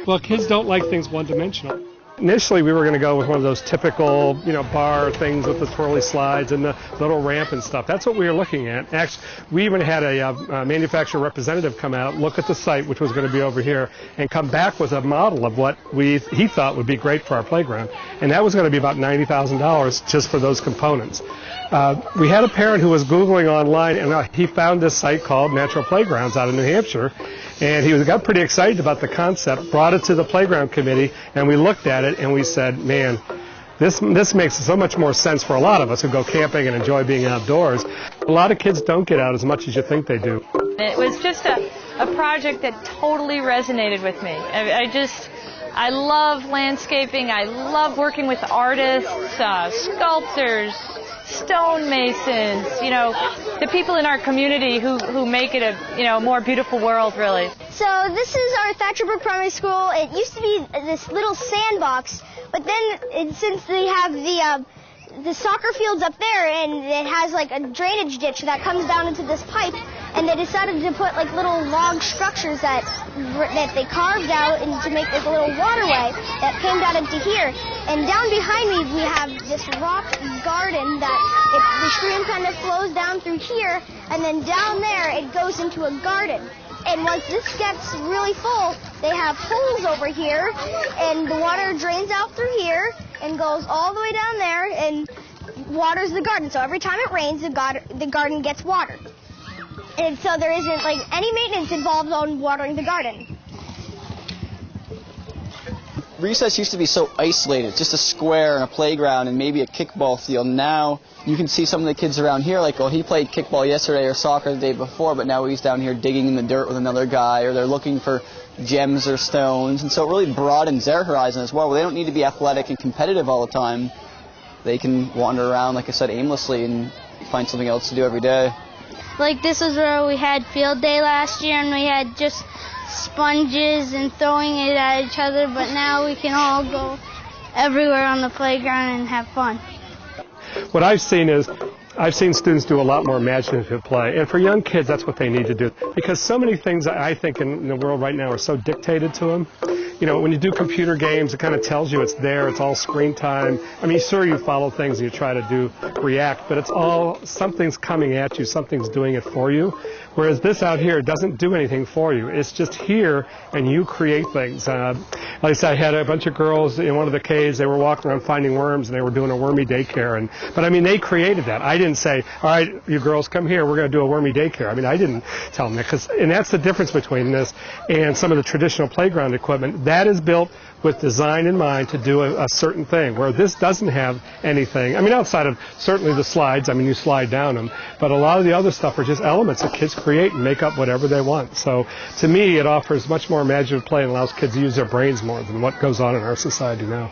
Well, kids don't like things one-dimensional. Initially, we were going to go with one of those typical, bar things with the twirly slides and the little ramp and stuff. That's what we were looking at. Actually, we even had a manufacturer representative come out, look at the site, which was going to be over here, and come back with a model of what he thought would be great for our playground. And that was going to be about $90,000 just for those components. We had a parent who was Googling online, and he found this site called Natural Playgrounds out of New Hampshire. And he got pretty excited about the concept, brought it to the playground committee, and we looked at it and we said, man, this makes so much more sense for a lot of us who go camping and enjoy being outdoors. A lot of kids don't get out as much as you think they do. It was just a project that totally resonated with me. I love landscaping. I love working with artists, sculptors, stonemasons, the people in our community who make it a more beautiful world, really. So this is our Thatcher Brook Primary School. It used to be this little sandbox, but then since they have the soccer fields up there, and it has like a drainage ditch that comes down into this pipe, and they decided to put like little log structures that they carved out and to make like a little waterway that came down into here. And down behind me we have this rock garden that the stream kind of flows down through here, and then down there it goes into a garden. And once this gets really full, they have holes over here, and the water drains out through here and goes all the way down there and waters the garden. So every time it rains, the garden gets watered. And so there isn't like any maintenance involved on watering the garden. Recess used to be so isolated, just a square and a playground and maybe a kickball field. Now you can see some of the kids around here like, oh, he played kickball yesterday or soccer the day before, but now he's down here digging in the dirt with another guy, or they're looking for gems or stones. And so it really broadens their horizon as well. They don't need to be athletic and competitive all the time. They can wander around, like I said, aimlessly and find something else to do every day. Like this is where we had field day last year, and we had just sponges and throwing it at each other, but now we can all go everywhere on the playground and have fun. What I've seen students do a lot more imaginative play, and for young kids that's what they need to do, because so many things I think in the world right now are so dictated to them. When you do computer games, it kind of tells you it's there, it's all screen time. I mean, sure, you follow things and you try to react, but it's all, something's coming at you, something's doing it for you. Whereas this out here doesn't do anything for you. It's just here, and you create things. Like I said, I had a bunch of girls in one of the caves. They were walking around finding worms, and they were doing a wormy daycare. But I mean, they created that. I didn't say, all right, you girls come here, we're going to do a wormy daycare. I mean, I didn't tell them that. And that's the difference between this and some of the traditional playground equipment. That is built with design in mind to do a certain thing, where this doesn't have anything. I mean, outside of certainly the slides, I mean, you slide down them, but a lot of the other stuff are just elements that kids create and make up whatever they want. So to me, it offers much more imaginative play and allows kids to use their brains more than what goes on in our society now.